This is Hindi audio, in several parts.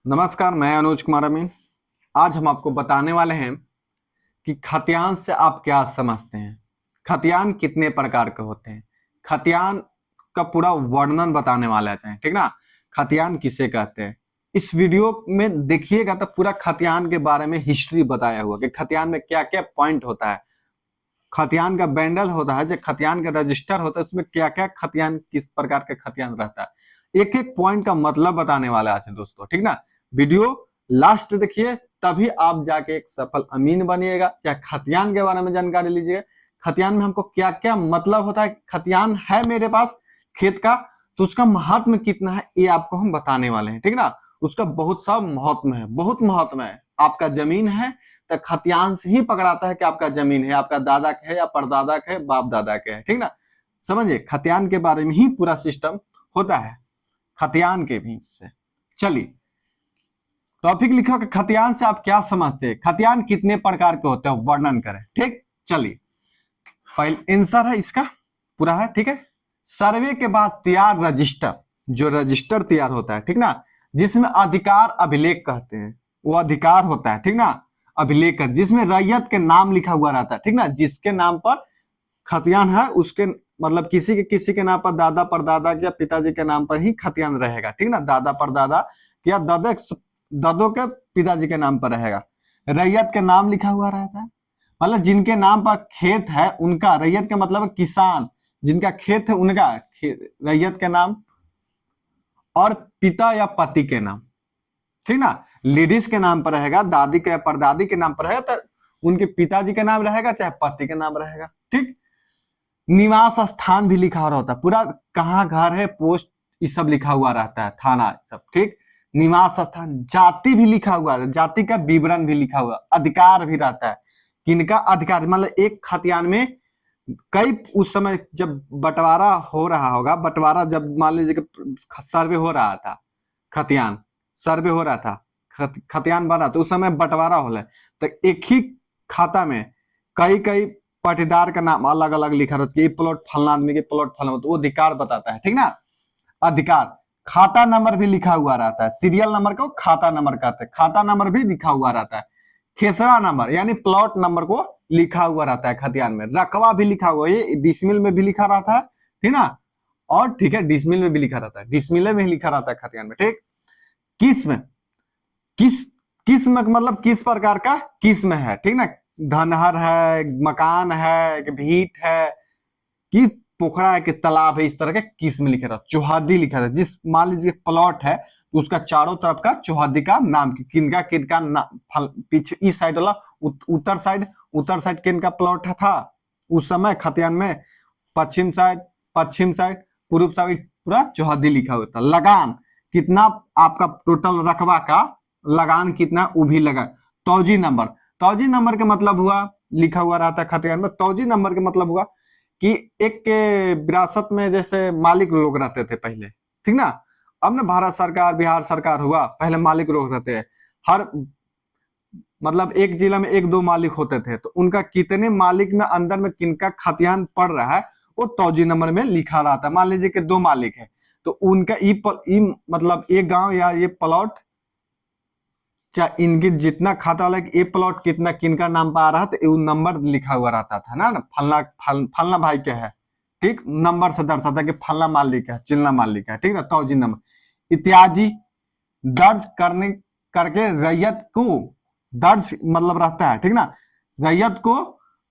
नमस्कार, मैं अनुज कुमार अमीन। आज हम आपको बताने वाले हैं कि खतियान से आप क्या समझते हैं। खतियान कितने प्रकार के होते हैं, खतियान का पूरा वर्णन बताने वाले हैं, ठीक ना। खतियान किसे कहते हैं, इस वीडियो में देखिएगा तो पूरा खतियान के बारे में हिस्ट्री बताया हुआ कि खतियान में क्या क्या पॉइंट होता है, खतियान का बैंडल होता है, जो खतियान का रजिस्टर होता है उसमें क्या क्या खतियान, किस प्रकार के खतियान रहता है। एक एक पॉइंट का मतलब बताने वाला आज दोस्तों, ठीक ना। वीडियो लास्ट देखिए, तभी आप जाके एक सफल अमीन बनिएगा। या खतियान के बारे में जानकारी लीजिए, खतियान में हमको क्या क्या मतलब होता है। खतियान है मेरे पास खेत का, तो उसका महत्व कितना है ये आपको हम बताने वाले हैं, ठीक ना। उसका बहुत सा महत्व है, बहुत महत्व है। आपका जमीन है तो खतियान से ही पकड़ाता है कि आपका जमीन है, आपका दादा के है या परदादा के है, बाप दादा के है, ठीक ना। समझिए, खतियान के बारे में ही पूरा सिस्टम होता है, खतियान के भी से। चलिए, टॉपिक लिखो कि खतियान से आप क्या समझते हैं, खतियान कितने प्रकार के होते हैं, वर्णन करें। ठीक, चलिए, पहले आंसर है इसका पूरा है, ठीक है। सर्वे के बाद तैयार रजिस्टर, जो रजिस्टर तैयार होता है, ठीक ना, जिसमें अधिकार अभिलेख कहते हैं, वो अधिकार होता है, ठीक ना। अभिलेख जिसमें रैयत के नाम लिखा हुआ रहता है, ठीक ना। जिसके नाम पर खतियान है उसके मतलब किसी के नाम पर, दादा परदादा या पिताजी के नाम पर ही खतियान रहेगा, ठीक ना। दादा परदादा या दादो के पिताजी के नाम पर रहेगा। रैयत के नाम लिखा हुआ रहता है, मतलब जिनके नाम पर खेत है उनका, रैयत का मतलब किसान, जिनका खेत है उनका रैयत के नाम, और पिता या पति के नाम, ठीक ना। लेडीज के नाम पर रहेगा, दादी के या परदादी के नाम पर रहेगा तो उनके पिताजी का नाम रहेगा चाहे पति का नाम रहेगा, ठीक। निवास स्थान भी लिखा हुआ होता है, पूरा कहाँ घर है, पोस्ट, ये सब लिखा हुआ रहता है, थाना सब, ठीक। निवास स्थान, जाति भी लिखा हुआ है, जाति का विवरण भी लिखा हुआ, अधिकार भी रहता है, किनका अधिकार, मतलब एक खतियान में कई, उस समय जब बंटवारा हो रहा होगा, बंटवारा जब मान लीजिए कि सर्वे हो रहा था, खतियान सर्वे हो रहा था, खतियान बना तो उस समय बंटवारा हो रहा है, तो एक ही खाता में कई कई पाटीदार का नाम अलग अलग लिखा रहता है, ये प्लॉट फलना आदमी के, प्लॉट फलना, तो वो अधिकार बताता है, ठीक ना। अधिकार, खाता नंबर भी लिखा हुआ रहता है, सीरियल नंबर को खाता नंबर कहते हैं, खाता नंबर भी लिखा हुआ रहता है। खेसरा नंबर यानी प्लॉट नंबर को लिखा हुआ रहता है खतियान में। रकबा भी लिखा हुआ, ये डिसमिल में भी लिखा रहता है, ठीक ना। और ठीक है, डिसमिल में भी लिखा रहता है, डिसमिल में ही लिखा रहता है खतियान में, ठीक। किस्म, किस किस्म मतलब किस प्रकार का किस्म है, ठीक ना। धनहर है, मकान है कि भीट है कि पोखरा है कि तालाब है, इस तरह के किस्म लिखे रहता। चौहद्दी लिखा था, जिस मान लीजिए प्लॉट है तो उसका चारों तरफ का चौहद्दी का नाम, किनका किनका पीछे इस साइड वाला उत्तर साइड किनका प्लॉट था उस समय खतियान में, पश्चिम साइड, पूर्व साइड, पूरा चौहद्दी लिखा हुआ था। लगान, कितना आपका टोटल रकबा का लगान कितना, वो भी लगा। तौजी नंबर, तौजी नंबर का मतलब हुआ, लिखा हुआ रहता है खतियान में। तौजी नंबर का मतलब हुआ कि एक के विरासत में जैसे मालिक लोग रहते थे पहले, ठीक ना। अब ना भारत सरकार, बिहार सरकार हुआ, पहले मालिक लोग रहते हैं, हर मतलब एक जिला में एक दो मालिक होते थे, तो उनका कितने मालिक में अंदर में किनका खतियान पड़ रहा है वो तौजी नंबर में लिखा रहा था। मान लीजिए कि दो मालिक है, तो उनका मतलब एक गांव या ये प्लॉट, चाहे इनके जितना खाता वाला ये प्लॉट कितना किनका नाम पर आ रहा था, वो नंबर लिखा हुआ रहता था ना, फलना भाई के है, ठीक, नंबर से दर्शाता कि फलना मालिक है, चिल्ला मालिक है, ठीक ना। तौजी नंबर इत्यादि दर्ज करने करके रैयत को, दर्ज मतलब रहता है, ठीक ना। रैयत को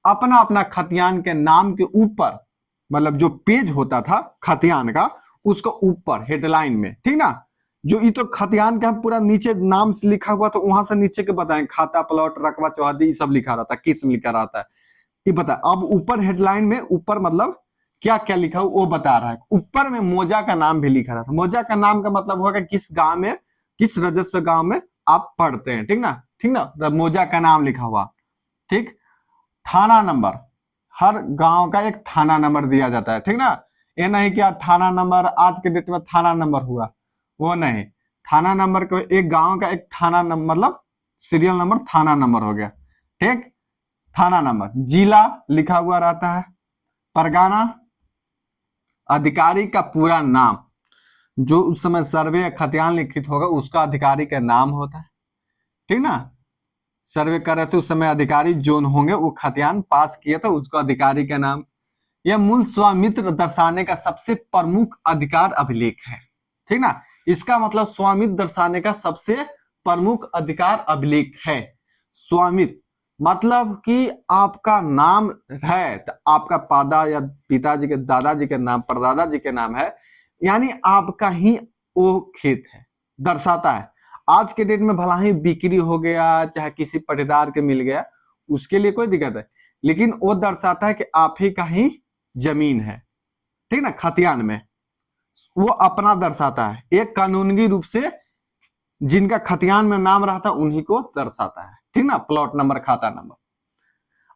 अपना अपना खतियान के नाम के ऊपर, मतलब जो पेज होता था खतियान का, उसको ऊपर हेडलाइन में, ठीक ना। जो ये तो खतियान का पूरा नीचे नाम से लिखा हुआ, तो वहां से नीचे के बताएं, खाता प्लॉट रकबा चौहद्दी सब लिखा रहता है, किस्म लिखा रहता है, ये बता। अब ऊपर हेडलाइन में ऊपर मतलब क्या क्या लिखा हो वो बता रहा है। ऊपर में मौजा का नाम भी लिखा रहता है। मौजा का नाम का मतलब होगा किस गांव में, किस रजस्व गांव में आप पढ़ते हैं, ठीक ना, ठीक ना। मौजा का नाम लिखा हुआ, ठीक। थाना नंबर, हर गांव का एक थाना नंबर दिया जाता है, ठीक ना। ये नहीं कि थाना नंबर आज के डेट में थाना नंबर हुआ, वो नहीं। थाना नंबर को एक गांव का एक थाना नंबर मतलब सीरियल नंबर थाना नंबर हो गया, ठीक। थाना नंबर, जिला लिखा हुआ रहता है, परगाना, अधिकारी का पूरा नाम, जो उस समय सर्वे या खतियान लिखित होगा उसका अधिकारी का नाम होता है, ठीक ना। सर्वे कर रहे थे उस समय अधिकारी जो होंगे वो खतियान पास किया था उसका अधिकारी का नाम। यह मूल स्वामित्व दर्शाने का सबसे प्रमुख अधिकार अभिलेख है, ठीक ना। इसका मतलब स्वामित्व दर्शाने का सबसे प्रमुख अधिकार अभिलेख है। स्वामित्व मतलब कि आपका नाम है तो आपका पिताजी के दादाजी के नाम परदादा जी के नाम है, यानी आपका ही वो खेत है, दर्शाता है। आज के डेट में भला ही बिक्री हो गया चाहे किसी पट्टेदार के मिल गया उसके लिए कोई दिक्कत है, लेकिन वो दर्शाता है कि आप ही का ही जमीन है, ठीक ना। खतियान में वो अपना दर्शाता है, एक कानूनी रूप से जिनका खतियान में नाम रहता है उन्हीं को दर्शाता है, ठीक ना। प्लॉट नंबर, खाता नंबर।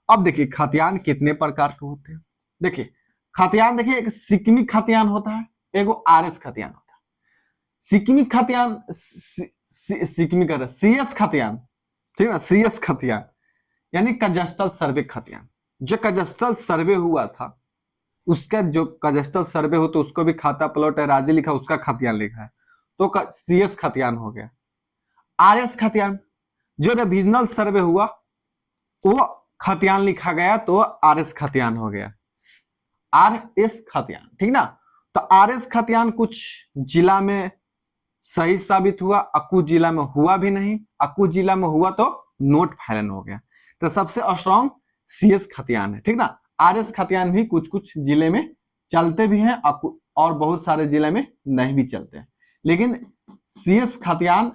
अब देखिए खतियान कितने प्रकार के होते हैं। देखिए खतियान, देखिए एक सिक्किमी खतियान होता है, एगो आरएस खतियान होता है। सिक्किमी खतियान सिक्किमी कर सीएस खतियान, ठीक ना, सीएस खतियान यानी कजस्टल सर्वे खतियान। जो कजस्टल सर्वे हुआ था उसका, जो कजस्टल सर्वे हो तो उसको भी खाता प्लॉट है राजी लिखा, उसका खतियान लिखा है तो सीएस खतियान हो गया। आरएस खतियान जो रिविजनल सर्वे हुआ वो खतियान लिखा गया तो आरएस खतियान हो गया, आरएस खतियान, ठीक ना। तो आरएस खतियान कुछ जिला में सही साबित हुआ, कुछ जिला में हुआ भी नहीं, कुछ जिला में हुआ तो नोट फाइलन हो गया। तो सबसे स्ट्रॉन्ग सीएस खतियान है, ठीक ना। आरएस खतियान भी कुछ कुछ जिले में चलते भी हैं और बहुत सारे जिले में नहीं भी चलते हैं, लेकिन सीएस खतियान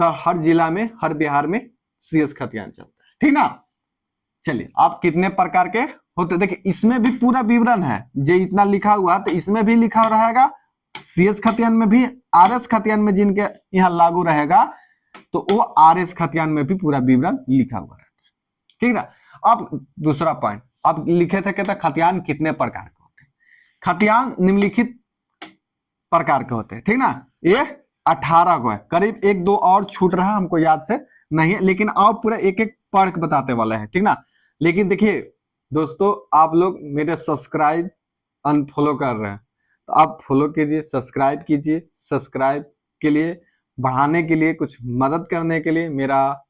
हर जिला में, हर बिहार में सीएस खतियान चलता है, ठीक ना। चलिए आप कितने प्रकार के होते देखिए, इसमें भी पूरा विवरण है, जो इतना लिखा हुआ तो इसमें भी लिखा रहेगा, सीएस खतियान में भी, आरएस खतियान में जिनके यहाँ लागू रहेगा तो वो आरएस खतियान में भी पूरा विवरण लिखा हुआ रहता है, ठीक ना। अब दूसरा पॉइंट अब लिखे थे, कहते खतियान कितने प्रकार के होते हैं। खतियान निम्नलिखित प्रकार के होते हैं, ठीक ना। ये 18 को है, करीब एक दो और छूट रहा है हमको याद से नहीं है, लेकिन आप पूरा एक एक पढ़ के बताते वाले हैं, ठीक ना। लेकिन देखिए दोस्तों, आप लोग मेरे सब्सक्राइब अनफॉलो कर रहे हैं तो आप फॉलो कीजिए, सब्सक्राइब कीजिए। सब्सक्राइब के लिए, बढ़ाने के लिए, कुछ मदद करने के लिए, मेरा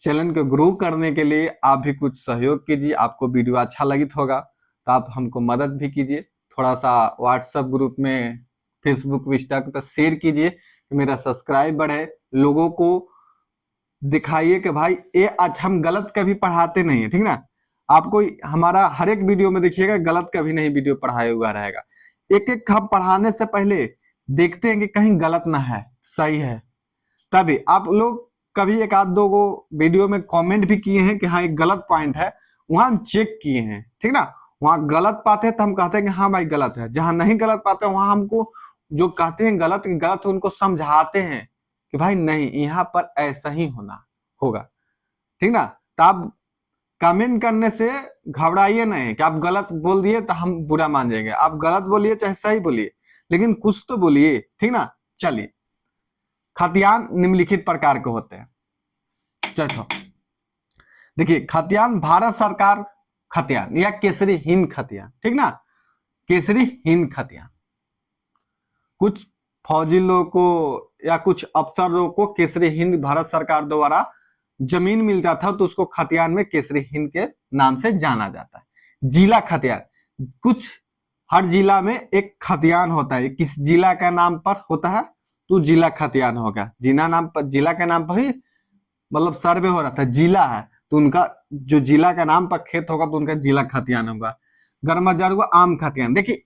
चैनल को ग्रो करने के लिए आप भी कुछ सहयोग कीजिए। आपको वीडियो अच्छा लगित होगा तो आप हमको मदद भी कीजिए, थोड़ा सा व्हाट्सएप ग्रुप में, फेसबुक इंस्टा पर शेयर कीजिए कि मेरा सब्सक्राइब बढ़े, लोगों को दिखाइए कि भाई ये आज हम गलत कभी पढ़ाते नहीं है, ठीक ना। आपको हमारा हर एक वीडियो में देखिएगा गलत कभी नहीं वीडियो पढ़ाया हुआ रहेगा। एक एक हम पढ़ाने से पहले देखते हैं कि कहीं गलत ना है, सही है, तभी आप लोग कभी एक आध दो को वीडियो में कमेंट भी किए हैं कि हाँ एक गलत पॉइंट है, वहां हम चेक किए हैं, ठीक ना। वहां गलत पाते हैं तो हम कहते हैं कि हाँ भाई गलत है, जहां नहीं गलत पाते हैं वहां हमको जो कहते हैं गलत गलत उनको समझाते हैं कि भाई नहीं यहाँ पर ऐसा ही होना होगा, ठीक ना। तो आप कमेंट करने से घबराइए नहीं कि आप गलत बोल दिए तो हम बुरा मान जाएंगे। आप गलत बोलिए चाहे सही बोलिए, लेकिन कुछ तो बोलिए, ठीक ना। चलिए खतियान निम्नलिखित प्रकार के होते हैं। चलो देखिए खतियान भारत सरकार खतियान या केसरी हिंद खतियान, ठीक ना, केसरी हिंद खतियान। कुछ फौजी लोगों को या कुछ अफसर लोगों को केसरी हिंद भारत सरकार द्वारा जमीन मिलता था तो उसको खतियान में केसरी हिंद के नाम से जाना जाता है। जिला खतियान, कुछ हर जिला में एक खतियान होता है, किस जिला का नाम पर होता है तो जिला खतियान होगा। जिला नाम पर, जिला के नाम पर ही मतलब सर्वे हो रहा था, जिला है तो उनका जो जिला का नाम पर खेत होगा तो उनका जिला खतियान होगा। गरमाजरुआ आम खतियान, देखिए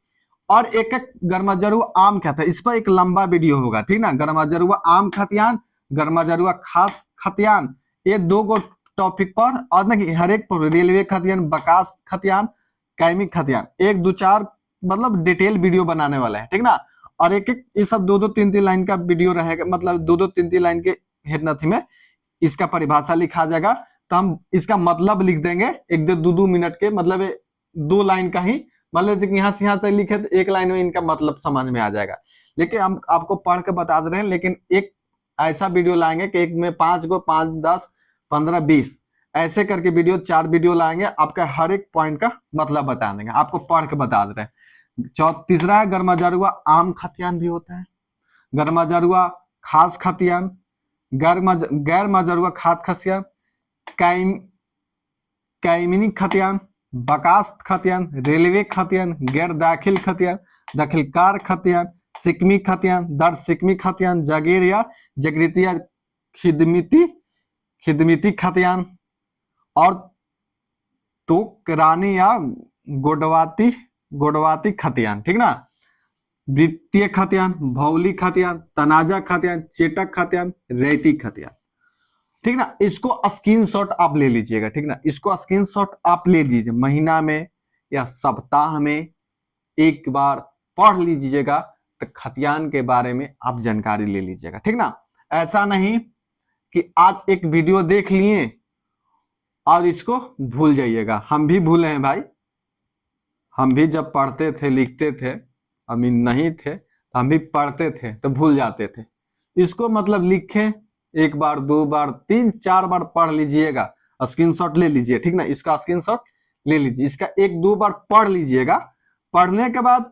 और एक एक गरमाजरुआ आम क्या था, इस पर एक लंबा वीडियो होगा, ठीक ना। गरमाजरुआ आम खतियान, गरमाजरुआ खास खतियान, ये दो गो टॉपिक पर, और ना हर एक पर रेलवे खतियान, बकास खतियान, कैमिक खतियान, एक दो चार मतलब डिटेल वीडियो बनाने वाला है, ठीक ना। और एक एक ये सब दो दो तीन तीन लाइन का वीडियो रहेगा, मतलब दो दो तीन तीन लाइन के हेडनथी में इसका परिभाषा लिखा जाएगा, तो हम इसका मतलब लिख देंगे एक दो दो मिनट के, मतलब दो लाइन का ही, मतलब यहाँ से यहाँ तक लिखे तो एक लाइन में इनका मतलब समझ में आ जाएगा। लेकिन हम आपको पढ़ के बता दे रहे हैं, लेकिन एक ऐसा वीडियो लाएंगे कि एक में 5 को 5 10 15 20 ऐसे करके वीडियो, 4 वीडियो लाएंगे, आपका हर एक पॉइंट का मतलब बता देंगे, आपको पढ़ के बता दे रहे हैं। तीसरा है गैरमजरूआ आम खतियान भी होता है, गैरमजरूआ खास खतियान, गैर मजरूआ खाद खतियान, कायम कायमिनी खतियान, बकास खतियान, रेलवे खतियान, गैर दाखिल खतियान, दखिलकार खतियान, सिकमी खतियान, दर सिकमी खतियान, जागीर या जगरीती या खिदमती खिदमती खतियान, और तो रानी या गोडवाती गोडवाती खतियान, ठीक ना। वृत्तीय खतियान, भौली खतियान, तनाजा खतियान, चेटक खतियान, रेती खतियान, ठीक ना। इसको स्क्रीनशॉट आप ले लीजिएगा, ठीक ना। इसको स्क्रीनशॉट आप ले लीजिए, महीना में या सप्ताह में एक बार पढ़ लीजिएगा, तो खतियान के बारे में आप जानकारी ले लीजिएगा, ठीक ना। ऐसा नहीं कि आज एक वीडियो देख लिए और इसको भूल जाइएगा। हम भी भूले हैं भाई, हम भी जब पढ़ते थे लिखते थे, हम नहीं थे तो हम भी पढ़ते थे तो भूल जाते थे। इसको मतलब लिखें, एक बार दो बार तीन चार बार पढ़ लीजिएगा, स्क्रीनशॉट ले लीजिए, ठीक ना। इसका स्क्रीनशॉट ले लीजिए, इसका एक दो बार पढ़ लीजिएगा, पढ़ने के बाद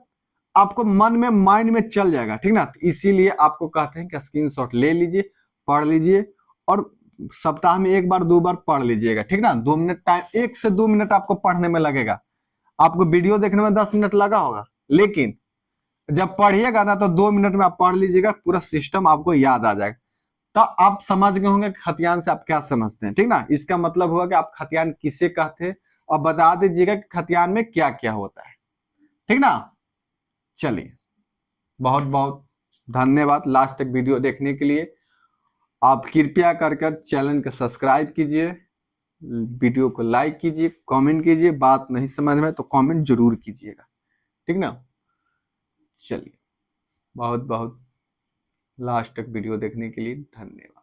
आपको मन में माइंड में चल जाएगा, ठीक ना। इसीलिए आपको कहते हैं कि स्क्रीनशॉट ले लीजिए, पढ़ लीजिए, और सप्ताह में एक बार दो बार पढ़ लीजिएगा, ठीक ना। 2 मिनट टाइम, 1 से 2 मिनट आपको पढ़ने में लगेगा। आपको वीडियो देखने में 10 मिनट लगा होगा, लेकिन जब पढ़िएगा ना तो 2 मिनट में आप पढ़ लीजिएगा, पूरा सिस्टम आपको याद आ जाएगा। तो आप समझ गए होंगे खतियान से आप क्या समझते हैं, ठीक ना। इसका मतलब हुआ कि आप खतियान किसे कहते हैं, और बता दीजिएगा कि खतियान में क्या क्या होता है, ठीक ना। चलिए, बहुत बहुत धन्यवाद लास्ट तक वीडियो देखने के लिए। आप कृपया कर चैनल को सब्सक्राइब कीजिए, वीडियो को लाइक कीजिए, कमेंट कीजिए, बात नहीं समझ में तो कमेंट जरूर कीजिएगा, ठीक ना। चलिए, बहुत बहुत लास्ट तक वीडियो देखने के लिए धन्यवाद।